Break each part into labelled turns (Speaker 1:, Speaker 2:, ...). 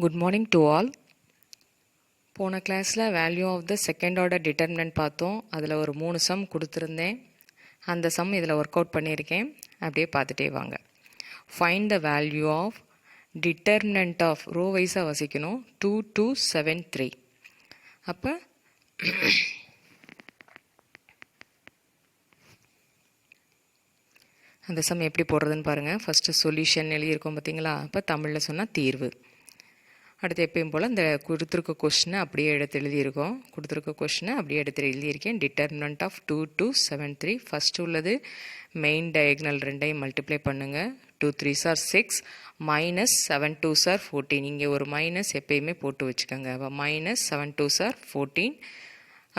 Speaker 1: Good morning to all. போன கிளாஸில் value of the second order determinant பார்த்தோம். அதில் ஒரு 3 சம் கொடுத்துருந்தேன். அந்த சம் இதில் ஒர்க் அவுட் பண்ணியிருக்கேன். அப்படியே பார்த்துட்டே வாங்க. Find the value of determinant of row வைஸாக வசிக்கணும் 2 2 7 3. அப்போ அந்த சம் எப்படி போடுறதுன்னு பாருங்கள். ஃபஸ்ட்டு சொல்யூஷன் எழுதியிருக்கோம் பார்த்தீங்களா? அப்போ தமிழில் சொன்னால் தீர்வு. அடுத்து எப்பயும் போல் இந்த கொடுத்துருக்க கொஷினை அப்படியே எடுத்து எழுதியிருக்கோம். கொடுத்துருக்க கொஷினை அப்படியே எடுத்து எழுதியிருக்கேன். Determinant of 2 2 7 3. ஃபஸ்ட்டு உள்ளது மெயின் டயக்னல் ரெண்டையும் மல்டிப்ளை பண்ணுங்கள். 2 3s are 6 minus 7 2s are 14. இங்கே ஒரு மைனஸ் எப்பயுமே போட்டு வச்சுக்கோங்க. அப்போ மைனஸ் 7 2s are 14.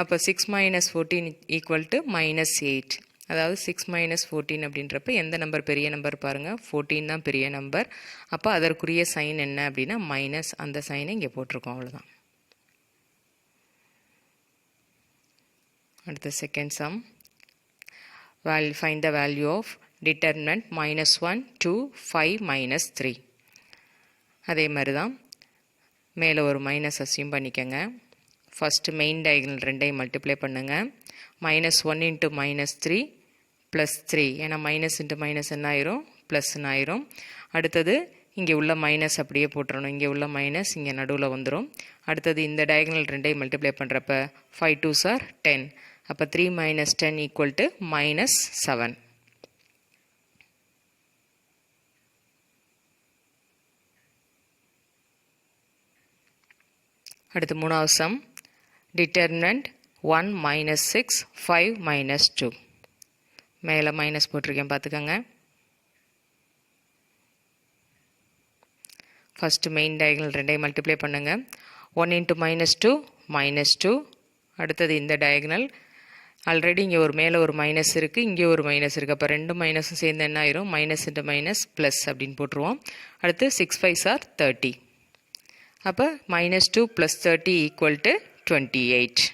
Speaker 1: அப்போ 6 மைனஸ் 14 ஈக்குவல் டு மைனஸ் 8. அதாவது 6 மைனஸ் 14 அப்படின்றப்ப எந்த நம்பர் பெரிய நம்பர் பாருங்கள், 14 தான் பெரிய நம்பர். அப்போ அதற்குரிய சைன் என்ன அப்படின்னா மைனஸ், அந்த சைனை இங்கே போட்டிருக்கோம், அவ்வளோதான். அடுத்த second sum, find the value of determinant -1 2 5 -3. அதே மாதிரி தான் மேலே ஒரு மைனஸ் அசியூம் பண்ணிக்கோங்க. ஃபஸ்ட்டு மெயின் டயகனல் ரெண்டையும் மல்டிப்ளை பண்ணுங்கள். -1 × -3 +3. ஏன்னா மைனஸ் இன்ட்டு மைனஸ் என்ன ஆயிரும், ப்ளஸ்ன்னு ஆயிரும். அடுத்தது இங்கே உள்ள மைனஸ் அப்படியே போட்டுறணும். இங்கே உள்ள மைனஸ் இங்கே நடுவில் வந்துடும். அடுத்தது இந்த டயகனல் ரெண்டையும் மல்டிப்ளை பண்ணுறப்ப 5 2s are 10. அப்போ 3 - 10 = -7. அடுத்து மூணாவது சம், டிட்டர்மினன்ட் 1 - 6 5 - 2. மேலே மைனஸ் போட்டிருக்கேன், பார்த்துக்கோங்க. ஃபஸ்ட்டு மெயின் டயகனல் ரெண்டையும் மல்டிப்ளை பண்ணுங்கள். 1 × -2 -2. அடுத்தது இந்த டயகனல் ஆல்ரெடி இங்கே ஒரு மேலே ஒரு மைனஸ் இருக்குது, இங்கே ஒரு மைனஸ் இருக்குது. அப்போ ரெண்டு மைனஸும் சேர்ந்து என்ன ஆயிரும், மைனஸ் இன்ட்டு மைனஸ் ப்ளஸ் அப்படின்னு போட்டுருவோம். அடுத்து 6 5s are 30. அப்போ -2 + 30 = 28.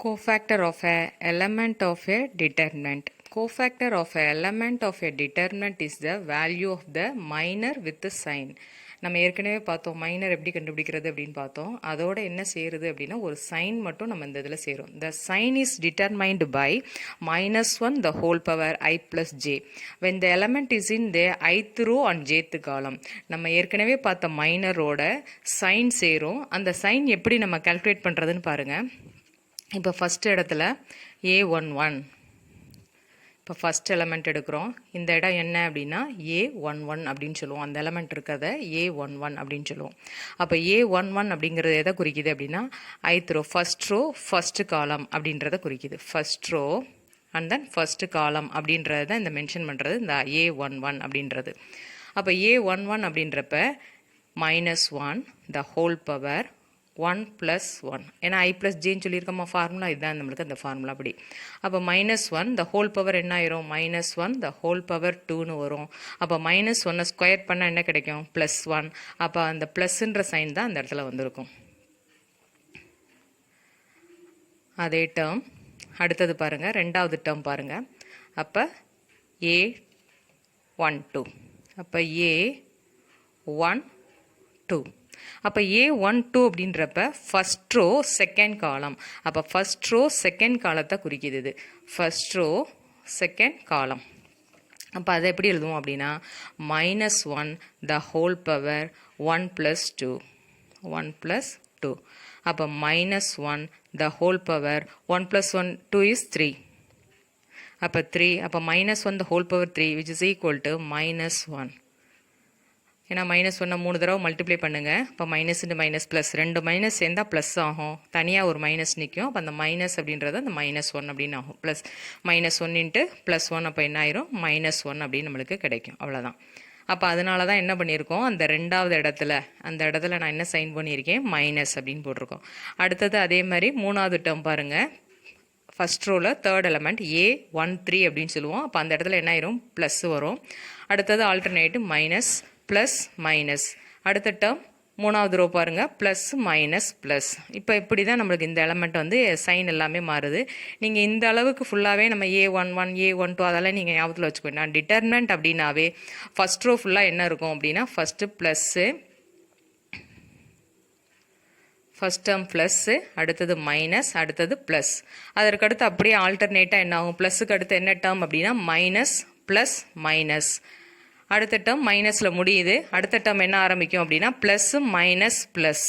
Speaker 1: Cofactor of a element of a determinant. Cofactor of a element of a determinant is the value of the minor with the sign. நம்ம ஏற்கனவே பார்த்தோம் மைனர் எப்படி கண்டுபிடிக்கிறது அப்படின்னு பார்த்தோம். அதோட என்ன சேருது அப்படின்னா ஒரு சைன் மட்டும் நம்ம இந்த இதில் சேரும். The sign is determined by -1 the whole power I plus j when the element is in the ith row and jth column. நம்ம ஏற்கனவே பார்த்த மைனரோட சைன் சேரும். அந்த சைன் எப்படி நம்ம கால்குலேட் பண்ணுறதுன்னு பாருங்கள். இப்போ ஃபஸ்ட்டு இடத்துல A11. இப்போ ஃபஸ்ட் எலமெண்ட் எடுக்கிறோம். இந்த இடம் என்ன அப்படின்னா A11 அப்படின்னு சொல்லுவோம். அந்த எலமெண்ட் இருக்கிறத A11 அப்படின்னு சொல்லுவோம். அப்போ A11 அப்படிங்கிறது எதை குறிக்குது அப்படின்னா ஐத் row, first row first column அப்படின்றத குறிக்குது. First row and then first column அப்படின்றத தான் இந்த மென்ஷன் பண்ணுறது இந்த A11 அப்படின்றது. அப்போ A11 அப்படின்றப்ப -1 the whole power 1 + 1. ஏன்னா I + jன்னு சொல்லியிருக்கோமா ஃபார்முலா, இதுதான் நம்மளுக்கு அந்த ஃபார்முலா அப்படி. அப்போ -1 the whole power என்ன ஆயிரும், -1 the whole power 2ன்னு வரும். அப்போ -1 ஸ்கொயர் பண்ணால் என்ன கிடைக்கும், +1. அப்போ அந்த ப்ளஸ்ன்ற சைன் தான் அந்த இடத்துல வந்திருக்கும். அதே டேர்ம் அடுத்தது பாருங்கள், ரெண்டாவது டேர்ம் பாருங்கள். அப்போ A12. அப்போ A12. அப்போ A12 அப்படின்றப்ப ஃபஸ்ட் ரோ செகண்ட் காலம். அப்போ ஃபஸ்ட் ரோ செகண்ட் காலத்தை குறிக்குது இது. First row second column. அப்போ அதை எப்படி எழுதுவோம் அப்படின்னா -1 the whole power 1 + 2. 1 + 2. அப்போ -1 the whole power 1 + 1 2 is 3. அப்போ 3. அப்போ -1 the whole power 3 which is equal to -1. ஏன்னா -1 3 தடவை மல்டிப்ளை பண்ணுங்கள். இப்போ மைனஸ் இன்ட்டு மைனஸ் ப்ளஸ், ரெண்டு மைனஸ் சேர்ந்தால் ப்ளஸ் ஆகும், தனியாக ஒரு மைனஸ் நிற்கும். அப்போ அந்த மைனஸ் அப்படின்றது அந்த -1 அப்படின்னு ஆகும். ப்ளஸ் -1 × +1 அப்போ என்ன ஆயிரும், -1 அப்படின்னு நம்மளுக்கு கிடைக்கும். அவ்வளோதான். அப்போ அதனால தான் என்ன பண்ணியிருக்கோம், அந்த ரெண்டாவது அந்த இடத்துல நான் என்ன சைன் பண்ணியிருக்கேன், மைனஸ் அப்படின்னு போட்டிருக்கோம். அடுத்தது அதே மாதிரி மூணாவது டேர்ம் பாருங்கள். ஃபஸ்ட் ரோவில் தேர்ட் எலமெண்ட் A13 அப்படின்னு சொல்லுவோம். அப்போ அந்த இடத்துல என்ன ஆயிரும், ப்ளஸ் வரும். அடுத்தது ஆல்டர்னேட்டு மைனஸ் ப்ளஸ் மைனஸ். அடுத்த டேர்ம் மூணாவது ரோ பாருங்கள் ப்ளஸ் மைனஸ் ப்ளஸ். இப்போ இப்படி தான் நம்மளுக்கு இந்த எலமெண்ட் வந்து சைன் எல்லாமே மாறுது. நீங்கள் இந்த அளவுக்கு ஃபுல்லாகவே நம்ம A11 A12 அதெல்லாம் நீங்கள் ஞாபகத்தில் வச்சுக்க வேண்டாம். டிட்டர்மினன்ட் அப்படின்னாவே ஃபஸ்ட் ரோ ஃபுல்லாக என்ன இருக்கும் அப்படின்னா first plus, first term plus, அடுத்தது மைனஸ், அடுத்தது ப்ளஸ். அதற்கடுத்து அப்படியே ஆல்டர்னேட்டாக என்ன ஆகும், ப்ளஸ்ஸுக்கு அடுத்து என்ன டேர்ம் அப்படின்னா மைனஸ் ப்ளஸ் மைனஸ். அடுத்த டேர்ம் மைனஸில் முடியுது, அடுத்த டேர்ம் என்ன ஆரம்பிக்கும் அப்படின்னா ப்ளஸ் மைனஸ் ப்ளஸ்.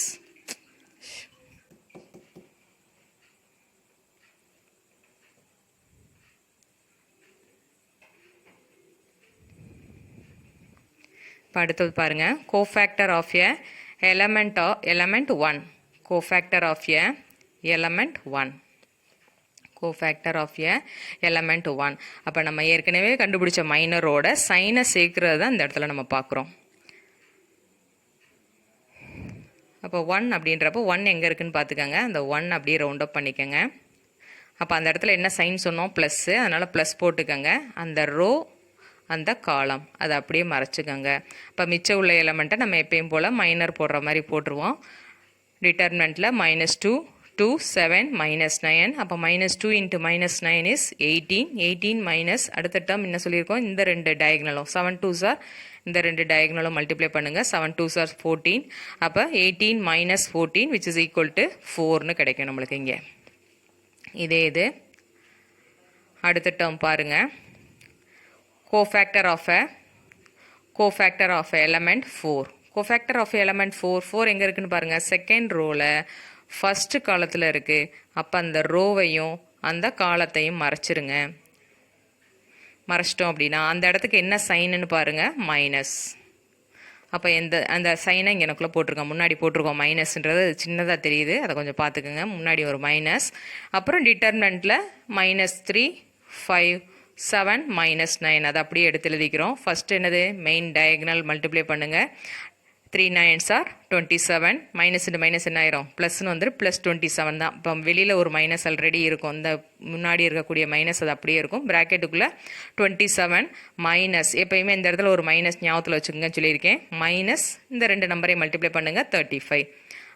Speaker 1: இப்போ அடுத்தது பாருங்கள், cofactor of a element 1. cofactor of a element 1. cofactor of a element 1. அப்போ நம்ம ஏற்கனவே கண்டுபிடிச்ச மைனரோட சைனை சேர்க்கிறது தான் இந்த இடத்துல நம்ம பார்க்குறோம். அப்போ 1 அப்படின்றப்போ 1 எங்கே இருக்குன்னு பார்த்துக்கோங்க. அந்த 1 அப்படியே ரவுண்ட் அப் பண்ணிக்கோங்க. அப்போ அந்த இடத்துல என்ன சைன் சொன்னோம், ப்ளஸ்ஸு, அதனால் ப்ளஸ் போட்டுக்கோங்க. அந்த ரோ அந்த காலம் அதை அப்படியே மறைச்சிக்கோங்க. இப்போ மிச்சம் உள்ள எலமெண்ட்டை நம்ம எப்பயும் போல் மைனர் போடுற மாதிரி போட்டுருவோம். டிட்டர்மினண்ட்டில் -2 2 7 -9. அப்போ -2 × -9 இஸ் 18. 18 மைனஸ் அடுத்த டேர்ம் என்ன சொல்லியிருக்கோம், இந்த ரெண்டு டயக்னலும் 7 2s ஆர் இந்த ரெண்டு டயக்னலும் மல்டிப்ளை பண்ணுங்கள். 7 2s ஆர் 14. அப்போ 18 - 14 which is equal to 4ன்னு கிடைக்கும் நம்மளுக்கு இங்கே. இதே இது அடுத்த டேர்ம் பாருங்கள், cofactor of a element 4. cofactor of element 4 எங்கே இருக்குன்னு பாருங்கள், செகண்ட் ரோவில் ஃபஸ்ட்டு காலத்தில் இருக்குது. அப்போ அந்த ரோவையும் அந்த காலத்தையும் மறைச்சிருங்க. மறைச்சிட்டோம் அப்படின்னா அந்த இடத்துக்கு என்ன சைனுன்னு பாருங்கள், மைனஸ். அப்போ அந்த சைனை இங்கே எனக்குள்ளே போட்டிருக்கோம், முன்னாடி போட்டிருக்கோம். மைனஸ்ன்றது சின்னதாக தெரியுது, அதை கொஞ்சம் பார்த்துக்குங்க. முன்னாடி ஒரு மைனஸ், அப்புறம் டிட்டர்மினண்ட்டில் -3 5 7 -9 அதை அப்படியே எடுத்து எழுதிக்கிறோம். ஃபஸ்ட்டு என்னது, மெயின் டயக்னல் மல்டிப்ளை பண்ணுங்கள். 3 9s R 27. Minus into minus என்ன ஆயிரும், ப்ளஸ்ன்னு வந்துட்டு +27 தான். இப்போ வெளியில் ஒரு மைனஸ் ஆல்ரெடி இருக்கும், இந்த முன்னாடி இருக்கக்கூடிய மைனஸ் அது அப்படியே இருக்கும். ப்ராக்கெட்டுக்குள்ளே 27 மைனஸ், எப்பயுமே இந்த இடத்துல ஒரு மைனஸ் ஞாபகத்தில் வச்சுக்கோங்கன்னு சொல்லியிருக்கேன். மைனஸ் இந்த ரெண்டு நம்பரையும் மல்டிப்ளை பண்ணுங்கள், 35.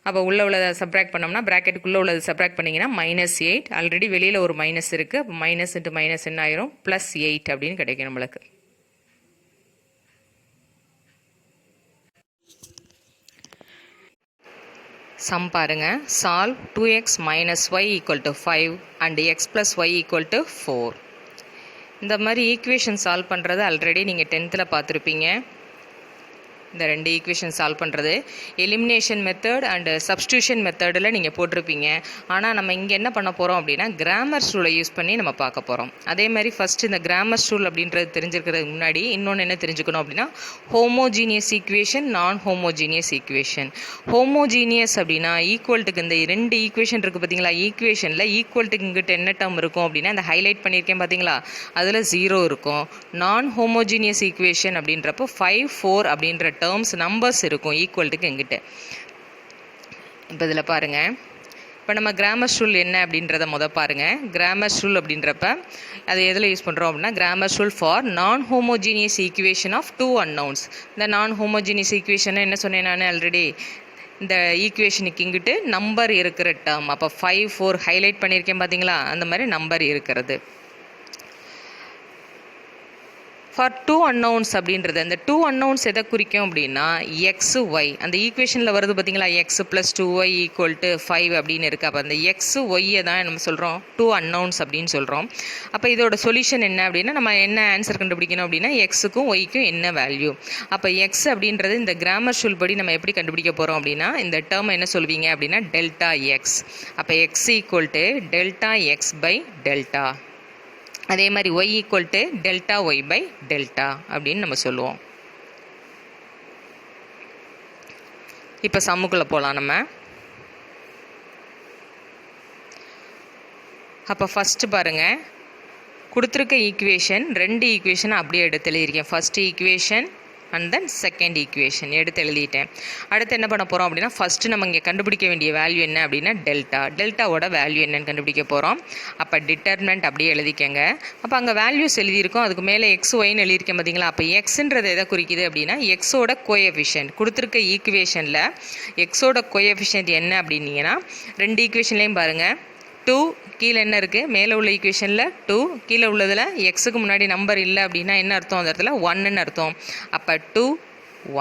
Speaker 1: அப்போ உள்ளே உள்ளதை சப்ராக்ட் பண்ணோம்னா ப்ராக்கெட்டுக்குள்ளே உள்ளது சப்ராக்ட் பண்ணிங்கன்னா -8. ஆல்ரெடி வெளியில் ஒரு மைனஸ் இருக்குது. அப்போ மைனஸ் இன்ட்டு மைனஸ் என்ன ஆயிரும், +8 அப்படின்னு கிடைக்கும் நம்மளுக்கு. சம் பாருங்க, solve 2x - y = 5 and x + y = 4. இந்த மாதிரி ஈக்குவேஷன் சால்வ் பண்ணுறது ஆல்ரெடி நீங்கள் 10th பார்த்துருப்பீங்க. இந்த ரெண்டு ஈக்குவேஷன் சால்வ் பண்ணுறது எலிமினேஷன் மெத்தட் அண்டு சப்ஸ்டியூஷன் மெத்தடில் நீங்கள் போட்டிருப்பீங்க. ஆனால் நம்ம இங்கே என்ன பண்ண போகிறோம் அப்படின்னா கிராமர் ரூலை யூஸ் பண்ணி நம்ம பார்க்க போகிறோம். அதே மாதிரி ஃபஸ்ட்டு இந்த கிராமர் ரூல் அப்படின்றது தெரிஞ்சிருக்கிறதுக்கு முன்னாடி இன்னொன்று என்ன தெரிஞ்சுக்கணும் அப்படின்னா ஹோமோஜீனியஸ் ஈக்குவேஷன், நான் ஹோமோஜீனியஸ் ஈக்குவேஷன். ஹோமோஜீனியஸ் அப்படின்னா ஈக்குவல்ட்டுக்கு இந்த ரெண்டு ஈக்குவேஷன் இருக்குது பார்த்தீங்களா, ஈக்குவேஷனில் ஈக்குவல்ட்டுக்கு இங்கிட்ட என்ன டேர்ம் இருக்கும் அப்படின்னா இந்த ஹைலைட் பண்ணியிருக்கேன் பார்த்தீங்களா, அதில் 0 இருக்கும். நான் ஹோமோஜீனியஸ் ஈக்குவேஷன் அப்படின்றப்போ 5 4 அப்படின்ற டேர்ம்ஸ் நம்பர்ஸ் இருக்கும் ஈக்குவல்ட்டுக்கு எங்கிட்ட. இப்போ இதில் பாருங்கள், இப்போ நம்ம கிராமர் ரூல் என்ன அப்படின்றத பாருங்கள். கிராமர் ரூல் அப்படின்றப்ப அது எதில் யூஸ் பண்ணுறோம் அப்படின்னா கிராமர் ரூல் ஃபார் நான் ஹோமோஜீனியஸ் ஈக்குவேஷன் ஆஃப் 2 unknowns. இந்த நான் ஹோமோஜீனியஸ் ஈக்குவேஷன் என்ன சொன்னேன் நான் ஆல்ரெடி, இந்த ஈக்குவேஷனுக்கு இங்கிட்டு நம்பர் இருக்கிற டேர்ம். அப்போ 5 4 ஹைலைட் பண்ணியிருக்கேன் பார்த்தீங்களா, அந்த மாதிரி நம்பர் இருக்கிறது. ஃபார் 2 unknowns அப்படின்றது அந்த 2 unknowns எதை குறிக்கும் அப்படின்னா எக்ஸ் ஒய். அந்த ஈக்குவேஷனில் வருது பார்த்தீங்களா, x + 2y = 5 அப்படின்னு இருக்குது. அப்போ அந்த எக்ஸ் ஒய்யை தான் நம்ம சொல்கிறோம் 2 unknowns அப்படின்னு சொல்கிறோம். அப்போ இதோட சொல்யூஷன் என்ன அப்படின்னா நம்ம என்ன ஆன்சர் கண்டுபிடிக்கணும் அப்படின்னா எக்ஸுக்கும் ஒய்க்கும் என்ன வேல்யூ. அப்போ எக்ஸ் அப்படின்றது இந்த கிராமர் ரூல் படி நம்ம எப்படி கண்டுபிடிக்க போகிறோம் அப்படின்னா இந்த டேர்ம் என்ன சொல்வீங்க அப்படின்னா டெல்டா எக்ஸ். அப்போ x = delta x by delta. அதே மாதிரி y = delta y by delta அப்படின்னு நம்ம சொல்லுவோம். இப்போ சம்முக்குள்ளே போகலாம் நம்ம. அப்போ ஃபஸ்ட்டு பாருங்கள், கொடுத்துருக்க ஈக்குவேஷன் ரெண்டு ஈக்குவேஷனை அப்படியே எடுத்து எழுதியிருக்கேன். First equation and then second equation எடுத்து எழுதிட்டேன். அடுத்து என்ன பண்ண போகிறோம் அப்படின்னா, ஃபஸ்ட்டு நம்ம இங்கே கண்டுபிடிக்க வேண்டிய வேல்யூ என்ன அப்படின்னா டெல்டாவோட வேல்யூ என்னன்னு கண்டுபிடிக்க போகிறோம். அப்போ டிட்டர்மினன்ட் அப்படியே எழுதிக்கங்க. அப்போ அங்கே வேல்யூஸ் எழுதியிருக்கோம், அதுக்கு மேலே எக்ஸ் ஒய்ன்னு எழுதியிருக்கேன் பார்த்தீங்களா. அப்போ எக்ஸுன்றது எதை குறிக்குது அப்படின்னா எக்ஸோட கோஎஃபிஷியன்ட். கொடுத்துருக்க ஈக்குவேஷனில் எக்ஸோட கோஎஃபிஷியன்ட் என்ன அப்படின்னீங்கன்னா, ரெண்டு ஈக்குவேஷன்லேயும் பாருங்கள் 2 கீழே என்ன இருக்குது, மேலே உள்ள ஈக்குவேஷனில் 2, கீழே உள்ளதில் எக்ஸுக்கு முன்னாடி நம்பர் இல்லை அப்படின்னா என்ன அர்த்தம், அந்த இடத்துல 1ன்னு அர்த்தம். அப்போ 2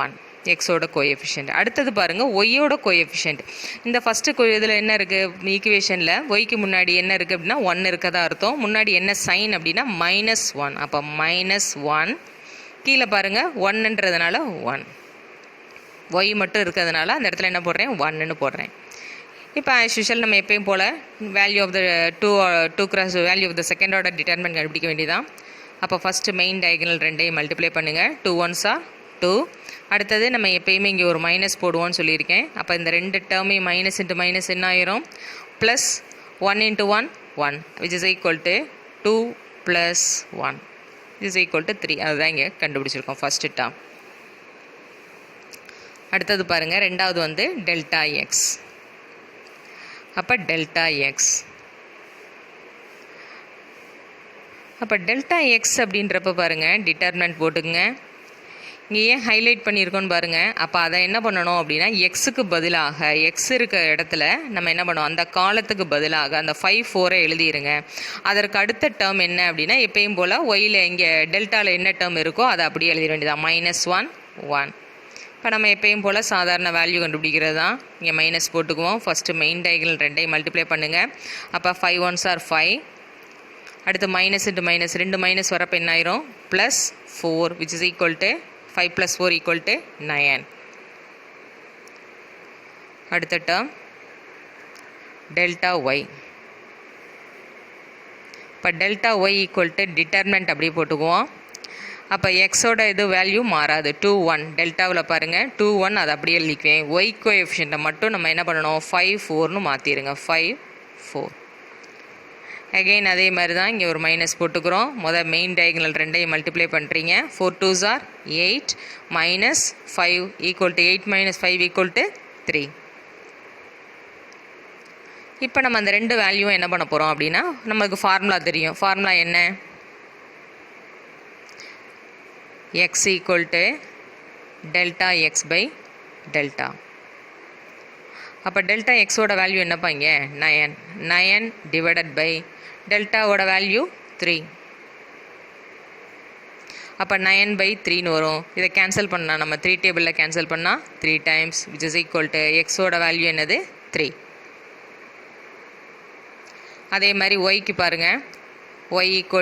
Speaker 1: 1 எக்ஸோட கோஎஃபிஷியன்ட். அடுத்தது பாருங்கள் ஒய்யோட கோஎஃபிஷியன்ட். இந்த ஃபஸ்ட்டு இதில் என்ன இருக்குது, ஈக்குவேஷனில் ஒய்க்கு முன்னாடி என்ன இருக்குது அப்படின்னா 1 இருக்கதா அர்த்தம். முன்னாடி என்ன சைன் அப்படின்னா -1. அப்போ -1, கீழே பாருங்கள் 1ன்றதுனால 1, ஒய் மட்டும் இருக்கிறதுனால அந்த இடத்துல என்ன போடுறேன், 1ன்னு போடுறேன். இப்போ ஆஸ் யூஷுவல் நம்ம எப்பயும் போல் value of the two cross value of the second order determinant கண்டுபிடிக்க வேண்டியதான். அப்போ ஃபஸ்ட்டு மெயின் டயகனல் ரெண்டையும் மல்டிப்ளை பண்ணுங்கள். 2 1s are 2. அடுத்தது நம்ம எப்பயுமே இங்கே ஒரு மைனஸ் போடுவோன்னு சொல்லியிருக்கேன். அப்போ இந்த ரெண்டு டேர்மையும் மைனஸ் இன்ட்டு மைனஸ் என்ன ஆயிரும், plus 1 × 1 1 which is equal to 2 + 1 is equal to 3. அதுதான் இங்கே கண்டுபிடிச்சிருக்கோம் ஃபஸ்ட்டு டேர்ம். அடுத்தது பாருங்கள், ரெண்டாவது வந்து டெல்டா எக்ஸ். அப்போ டெல்டா எக்ஸ், அப்போ டெல்டா எக்ஸ் அப்படின்றப்ப பாருங்கள் டிட்டர்மினன்ட் போட்டுக்குங்க. இங்கே ஏன் ஹைலைட் பண்ணியிருக்கோன்னு பாருங்கள். அப்போ அதை என்ன பண்ணணும் அப்படின்னா எக்ஸுக்கு பதிலாக எக்ஸ் இருக்க இடத்துல நம்ம என்ன பண்ணுவோம், அந்த காலத்துக்கு பதிலாக அந்த 5 4 எழுதிடுங்க. அதற்கு அடுத்த டேர்ம் என்ன அப்படின்னா எப்பயும் போல் ஒயில் இங்கே டெல்டாவில் என்ன டேர்ம் இருக்கோ அதை அப்படியே எழுதிட வேண்டியதான். -1 1. இப்போ நம்ம எப்பயும் போல் சாதாரண வேல்யூ கண்டுபிடிக்கிறது தான். இங்கே மைனஸ் போட்டுக்குவோம். ஃபஸ்ட்டு மெயின் டயகனல் ரெண்டையும் மல்டிப்ளை பண்ணுங்கள். அப்போ 5 1s are 5. அடுத்து மைனஸ் இன்ட்டு மைனஸ், ரெண்டு மைனஸ் வரப்போ என்ன ஆயிரும், +4 which is equal to 5 + 4 = 9. அடுத்த டேர்ம் டெல்டா ஒய். இப்போ delta y equal to determinant அப்படியே போட்டுக்குவோம். அப்போ எக்ஸோட இது வேல்யூ மாறாது, 2 1. டெல்டாவில் பாருங்கள் 2 1 அதை அப்படியே எழுதிக்குவேன். ஒய் கோஎஃபிஷியண்ட்டை மட்டும் நம்ம என்ன பண்ணணும், 5 4ன்னு மாற்றிடுங்க. 5 4. அகெயின் அதே மாதிரி தான் இங்கே ஒரு மைனஸ் போட்டுக்கிறோம். மெயின் டயகனல் ரெண்டையும் மல்டிப்ளை பண்ணுறீங்க. 4 2s are 8 -5 = 8 - 5 = 3. இப்போ நம்ம அந்த ரெண்டு வேல்யூவும் என்ன பண்ண போகிறோம் அப்படின்னா, நமக்கு ஃபார்முலா தெரியும். ஃபார்முலா என்ன, x = delta x by delta. அப்போ டெல்டா எக்ஸோட வேல்யூ என்னப்பா இங்கே 9 டிவைடட் பை டெல்டாவோட வேல்யூ 3. அப்போ 9/3ன்னு வரும். இதை கேன்சல் பண்ணால் நம்ம 3 டேபிளில் கேன்சல் பண்ணால் 3 times which is equal to எக்ஸோட வேல்யூ என்னது 3. அதே மாதிரி ஒய்க்கு பாருங்கள், y =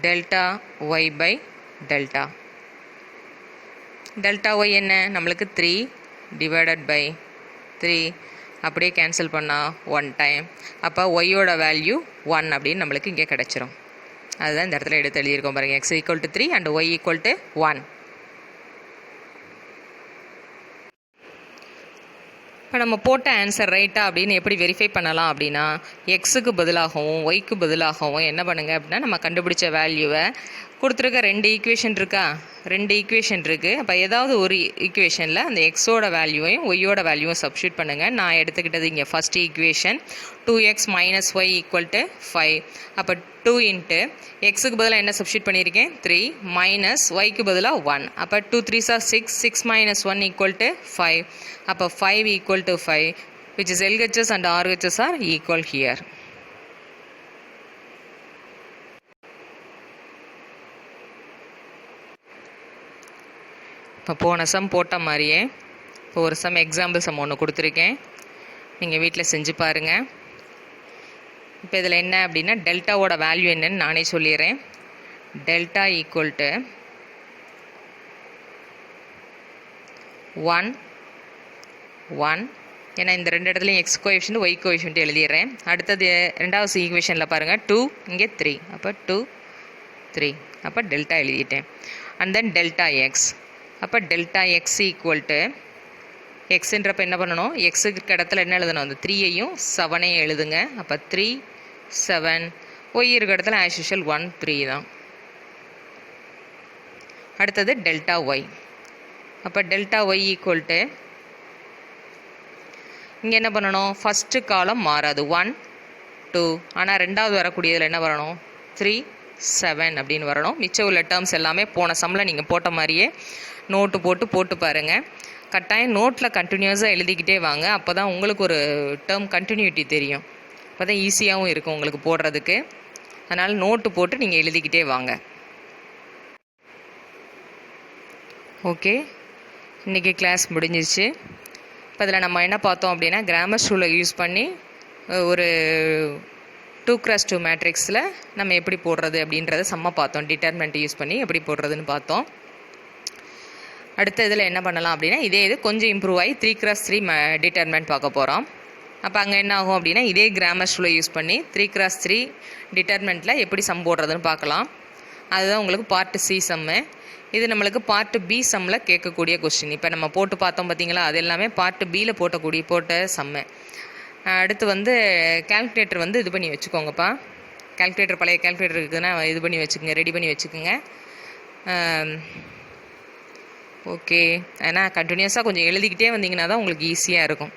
Speaker 1: delta y by delta. Delta y என்ன நம்மளுக்கு 3 டிவைடட் பை 3, அப்படியே கேன்சல் பண்ணால் 1 டைம். அப்போ ஒய்யோட வேல்யூ 1 அப்படின்னு நம்மளுக்கு இங்கே கிடச்சிரும். அதுதான் இந்த இடத்துல எடுத்து எழுதியிருக்கோம் பாருங்கள். x = 3 and y = 1. இப்போ நம்ம போட்ட ஆன்சர் ரைட்டா அப்படின்னு எப்படி வெரிஃபை பண்ணலாம் அப்படின்னா, எக்ஸுக்கு பதிலாகவும் ஒய்க்கு பதிலாகவும் என்ன பண்ணுங்கள் அப்படின்னா, நம்ம கண்டுபிடிச்ச வேல்யூவை கொடுத்துருக்க ரெண்டு ஈக்குவேஷன் இருக்கா, ரெண்டு ஈக்குவேஷன் இருக்குது. அப்போ ஏதாவது ஒரு ஈக்குவேஷனில் அந்த எக்ஸோட வேல்யூவையும் ஒய்யோட வேல்யூவும் சப்ஸ்டியூட் பண்ணுங்கள். நான் எடுத்துக்கிட்டது இங்கே ஃபஸ்ட் ஈக்குவேஷன் 2x - y = 5. அப்போ 2 × எக்ஸுக்கு பதிலாக என்ன சப்ஸ்டியூட் பண்ணியிருக்கேன் 3 மைனஸ் ஒய்க்கு பதிலாக 1. அப்போ 2 3s are 6 6 - 1 = 5. அப்போ 5 = 5 which is LHS and RHS are equal here. இப்போ போன சம் போட்ட மாதிரியே இப்போ ஒரு சம் எக்ஸாம்பிள் சம் ஒன்று கொடுத்துருக்கேன், நீங்கள் வீட்டில் செஞ்சு பாருங்கள். இப்போ இதில் என்ன அப்படின்னா டெல்டாவோட வேல்யூ என்னன்னு நானே சொல்லிடுறேன். டெல்டா = 1 1. ஏன்னா இந்த ரெண்டு இடத்துலையும் எக்ஸ் கோஎஃபிஷியன்ட் ஒய் கோஎஃபிஷியன்ட் எழுதிடுறேன். அடுத்தது ரெண்டாவது ஈக்குவேஷனில் பாருங்கள் 2 இங்கே 3. அப்போ 2 3. அப்போ டெல்டா எழுதிட்டேன். And then delta x. அப்போ டெல்டா எக்ஸ் = எக்ஸுன்றப்போ என்ன பண்ணணும், எக்ஸுக்கு இடத்துல என்ன எழுதணும், அந்த 3ஐயும் 7ஐயும் எழுதுங்க. அப்போ 3 7 ஒய் இருக்க இடத்துல ஆஸ் யூஷுவல் 1 3 தான். அடுத்தது டெல்டா ஒய். அப்போ டெல்டா ஒய் ஈக்குவல் டு இங்கே என்ன பண்ணணும், ஃபஸ்ட்டு காலம் மாறாது 1 2, ஆனால் ரெண்டாவது வரக்கூடியதில் என்ன வரணும் 3 7 அப்படின்னு வரணும். மிச்சம் உள்ள டேர்ம்ஸ் எல்லாமே போன சம்மில் நீங்கள் போட்ட மாதிரியே நோட்டு போட்டு பாருங்கள். கட்டாயம் நோட்டில் கண்டினியூஸாக எழுதிக்கிட்டே வாங்க. அப்போ தான் உங்களுக்கு ஒரு டேர்ம் கண்டினியூட்டி தெரியும். அப்போ தான் ஈஸியாகவும் இருக்கும் உங்களுக்கு போடுறதுக்கு. அதனால் நோட்டு போட்டு நீங்கள் எழுதிக்கிட்டே வாங்க. ஓகே, இன்றைக்கி கிளாஸ் முடிஞ்சிச்சு. இப்போ இதில் நம்ம என்ன பார்த்தோம் அப்படின்னா, கிராமர் ரூலை யூஸ் பண்ணி ஒரு 2x2 மேட்ரிக்ஸில் நம்ம எப்படி போடுறது அப்படின்றத செம்ம பார்த்தோம். டிட்டர்மெண்ட் யூஸ் பண்ணி எப்படி போடுறதுன்னு பார்த்தோம். அடுத்த இதில் என்ன பண்ணலாம் அப்படின்னா, இதே இது கொஞ்சம் இம்ப்ரூவ் ஆகி 3x3 டிட்டர்மெண்ட் பார்க்க போகிறோம். அப்போ அங்கே என்ன ஆகும் அப்படின்னா, இதே கிராமர் ரூலை யூஸ் பண்ணி 3x3 டிட்டர்மெண்ட்டில் எப்படி சம் போடுறதுன்னு பார்க்கலாம். அதுதான் உங்களுக்கு பார்ட் சி சம்மு. இது நம்மளுக்கு பார்ட் பி சம்மில் கேட்கக்கூடிய கொஸ்டின். இப்போ நம்ம போட்டு பார்த்தோம் பார்த்தீங்களா, அது எல்லாமே பார்ட் பியில் போட்ட சம்மு. அடுத்து வந்து கால்குலேட்டர் வந்து இது பண்ணி வச்சுக்கோங்கப்பா. கால்குலேட்டர் பழைய கால்குலேட்டர் இருக்குதுன்னா இது பண்ணி வச்சுக்கோங்க, ரெடி பண்ணி வச்சுக்கோங்க. ஓகே, ஏன்னா கண்டினியூஸாக கொஞ்சம் எழுதிக்கிட்டே வந்தீங்கன்னா தான் உங்களுக்கு ஈஸியாக இருக்கும்.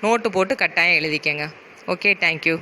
Speaker 1: நோட்டு போட்டு கட்டாயம் எழுதிக்கங்க. Okay, thank you.